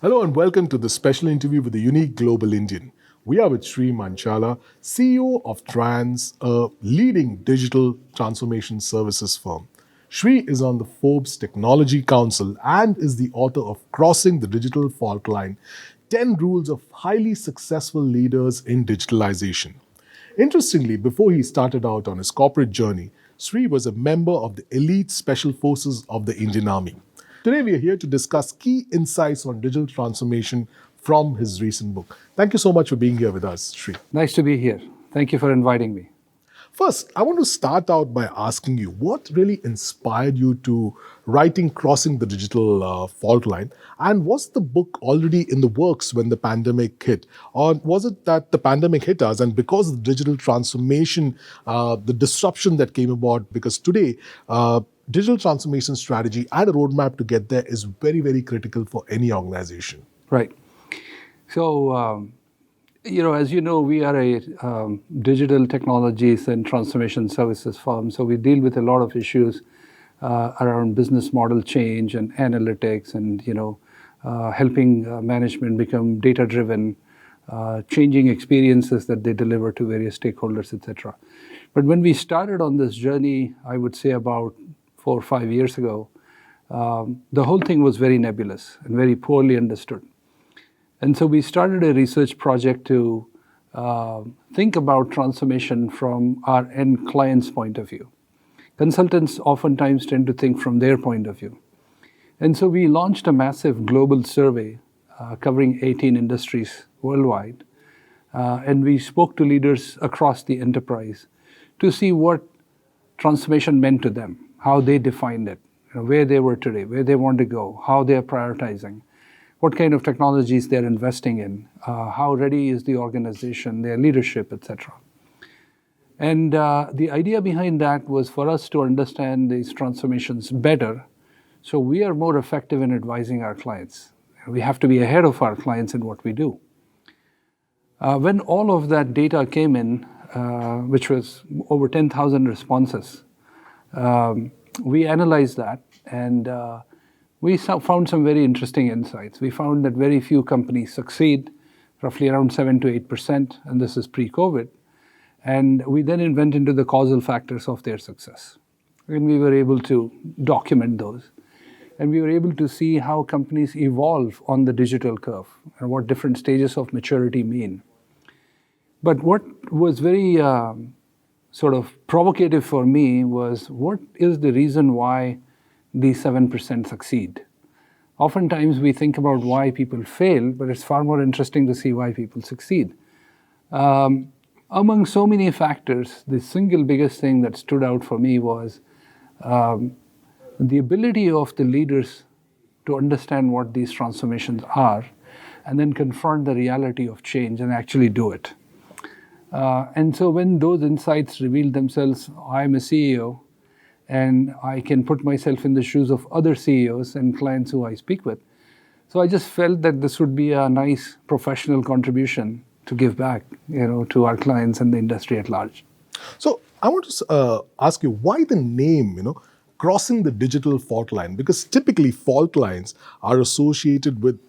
Hello and welcome to the special interview with the unique global Indian. We are with Sri Manchala, CEO of Trianz, a leading digital transformation services firm. Sri is on the Forbes Technology Council and is the author of Crossing the Digital Faultline 10 Rules of Highly Successful Leaders in Digitalization. Interestingly, before he started out on his corporate journey, Sri was a member of the elite special forces of the Indian Army. Today, we are here to discuss key insights on digital transformation from his recent book. Thank you so much for being here with us, Sri. Nice to be here. Thank you for inviting me. First, I want to start out by asking you what really inspired you to writing Crossing the Digital Fault Line? And was the book already in the works when the pandemic hit? Or was it that the pandemic hit us and because of the digital transformation, the disruption that came about? Because today, digital transformation strategy and a roadmap to get there is very, very critical for any organization. Right. So, as you know, we are a digital technologies and transformation services firm. So we deal with a lot of issues around business model change and analytics and, helping management become data-driven, changing experiences that they deliver to various stakeholders, etc. But when we started on this journey, I would say about 4 or 5 years ago, the whole thing was very nebulous and very poorly understood. And so we started a research project to think about transformation from our end client's point of view. Consultants oftentimes tend to think from their point of view. And so we launched a massive global survey covering 18 industries worldwide. And we spoke to leaders across the enterprise to see what transformation meant to them, how they defined it, where they were today, where they want to go, how they are prioritizing, what kind of technologies they're investing in, how ready is the organization, their leadership, etc. And the idea behind that was for us to understand these transformations better, so we are more effective in advising our clients. We have to be ahead of our clients in what we do. When all of that data came in, which was over 10,000 responses, we analyzed that and we found some very interesting insights. We found that very few companies succeed, roughly around 7 to 8%, and this is pre-COVID. And we then went into the causal factors of their success. And we were able to document those. And we were able to see how companies evolve on the digital curve and what different stages of maturity mean. But what was very sort of provocative for me was what is the reason why these 7% succeed? Oftentimes we think about why people fail, but it's far more interesting to see why people succeed. Among so many factors, the single biggest thing that stood out for me was the ability of the leaders to understand what these transformations are and then confront the reality of change and actually do it. And so when those insights revealed themselves, I'm a CEO and I can put myself in the shoes of other CEOs and clients who I speak with. So I just felt that this would be a nice professional contribution to give back, to our clients and the industry at large. So I want to ask you, why the name, Crossing the Digital Fault Line? Because typically fault lines are associated with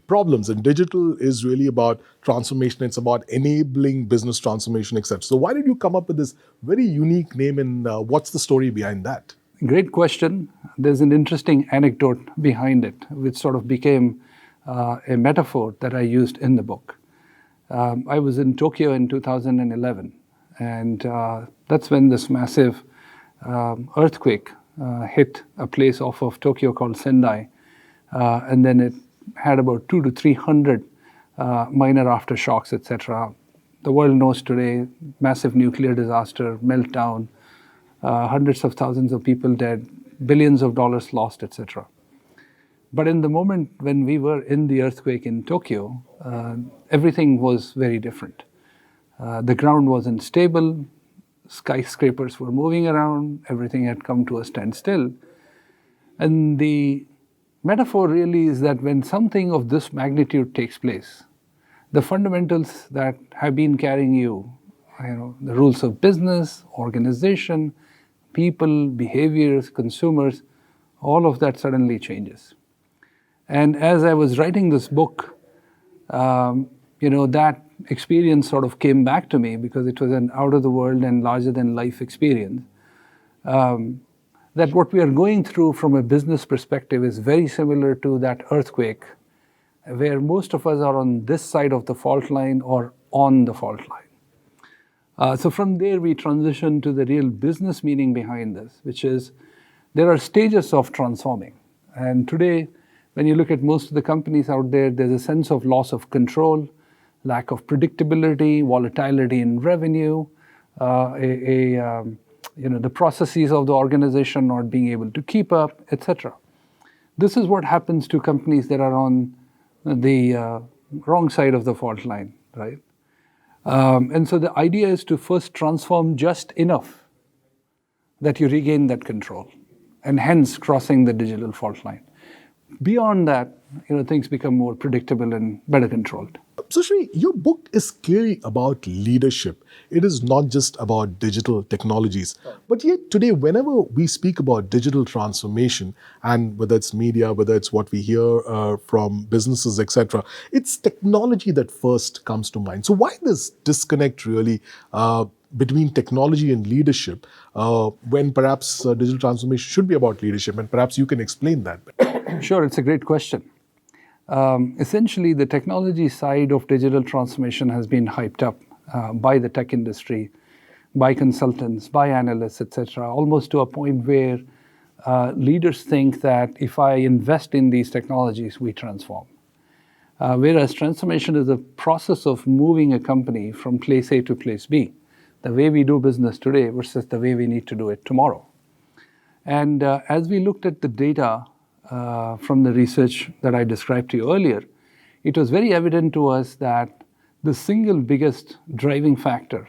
problems, and digital is really about transformation. It's about enabling business transformation, etc. So why did you come up with this very unique name, and what's the story behind that? Great question. There's an interesting anecdote behind it, which sort of became a metaphor that I used in the book. I was in Tokyo in 2011, and that's when this massive earthquake hit a place off of Tokyo called Sendai, and then it had about 200 to 300 minor aftershocks, etc. The world knows today, massive nuclear disaster, meltdown, hundreds of thousands of people dead, billions of dollars lost, etc. But in the moment when we were in the earthquake in Tokyo, everything was very different. The ground wasn't stable, skyscrapers were moving around, everything had come to a standstill. And the metaphor really is that when something of this magnitude takes place, the fundamentals that have been carrying you, the rules of business, organization, people, behaviors, consumers, all of that suddenly changes. And as I was writing this book, that experience sort of came back to me because it was an out-of-the-world and larger-than-life experience. That what we are going through from a business perspective is very similar to that earthquake, where most of us are on this side of the fault line or on the fault line. So from there, we transition to the real business meaning behind this, which is there are stages of transforming. And today, when you look at most of the companies out there, there's a sense of loss of control, lack of predictability, volatility in revenue, the processes of the organization not being able to keep up, etc. This is what happens to companies that are on the wrong side of the fault line, right? And so the idea is to first transform just enough that you regain that control, and hence crossing the digital fault line. Beyond that, things become more predictable and better controlled. So, Shri, your book is clearly about leadership. It is not just about digital technologies. But yet today, whenever we speak about digital transformation, and whether it's media, whether it's what we hear from businesses, etc., it's technology that first comes to mind. So why this disconnect really between technology and leadership when perhaps digital transformation should be about leadership? And perhaps you can explain that. Sure, it's a great question. Essentially, the technology side of digital transformation has been hyped up by the tech industry, by consultants, by analysts, etc., almost to a point where leaders think that if I invest in these technologies, we transform. Whereas transformation is a process of moving a company from place A to place B, the way we do business today versus the way we need to do it tomorrow. And as we looked at the data from the research that I described to you earlier, it was very evident to us that the single biggest driving factor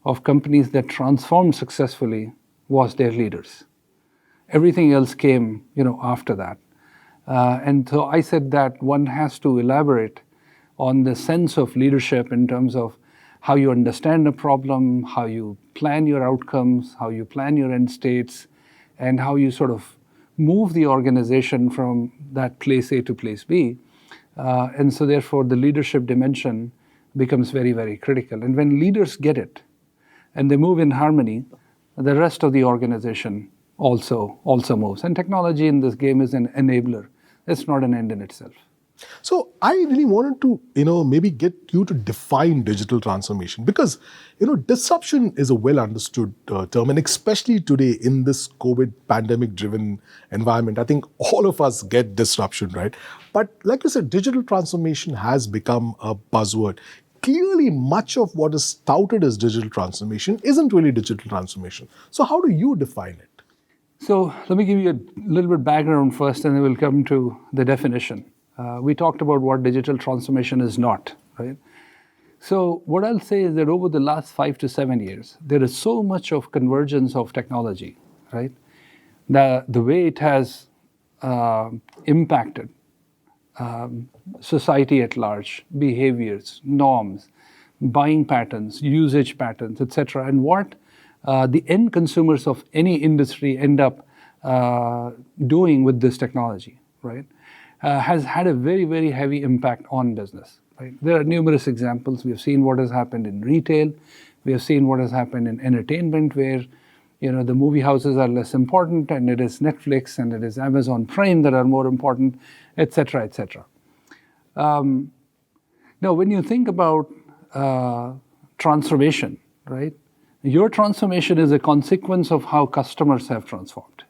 of companies that transformed successfully was their leaders. Everything else came, after that. And so I said that one has to elaborate on the sense of leadership in terms of how you understand a problem, how you plan your outcomes, how you plan your end states, and how you sort of move the organization from that place A to place B. And so therefore the leadership dimension becomes very, very critical. And when leaders get it and they move in harmony, the rest of the organization also moves. And technology in this game is an enabler. It's not an end in itself. So I really wanted to, maybe get you to define digital transformation, because, disruption is a well understood term, and especially today in this COVID pandemic driven environment, I think all of us get disruption, right? But like you said, digital transformation has become a buzzword. Clearly, much of what is touted as digital transformation isn't really digital transformation. So how do you define it? So let me give you a little bit background first, and then we'll come to the definition. We talked about what digital transformation is not, right? So what I'll say is that over the last 5 to 7 years, there is so much of convergence of technology, right? The way it has impacted society at large, behaviors, norms, buying patterns, usage patterns, etc., and what the end consumers of any industry end up doing with this technology, right? Has had a very, very heavy impact on business. Right? There are numerous examples. We have seen what has happened in retail. We have seen what has happened in entertainment, where the movie houses are less important, and it is Netflix and it is Amazon Prime that are more important, etc., etc. Now, when you think about transformation, right? Your transformation is a consequence of how customers have transformed,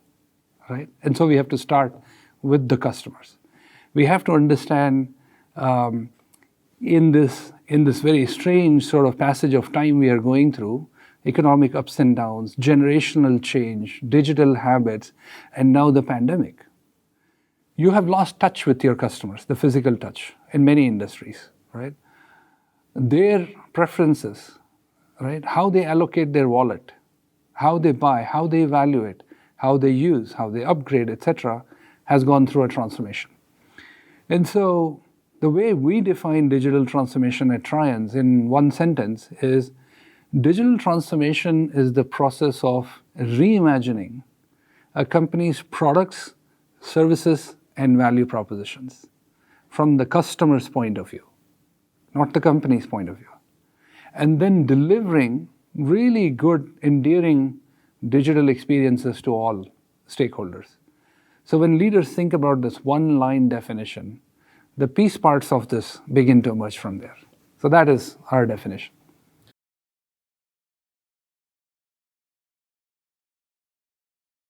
right? And so we have to start with the customers. We have to understand in this very strange sort of passage of time we are going through, economic ups and downs, generational change, digital habits, and now the pandemic. You have lost touch with your customers, the physical touch, in many industries, right? Their preferences, right? How they allocate their wallet, how they buy, how they evaluate, how they use, how they upgrade, etc., has gone through a transformation. And so the way we define digital transformation at Trianz in one sentence is digital transformation is the process of reimagining a company's products, services, and value propositions from the customer's point of view, not the company's point of view. And then delivering really good, endearing digital experiences to all stakeholders. So when leaders think about this one-line definition, the piece parts of this begin to emerge from there. So that is our definition.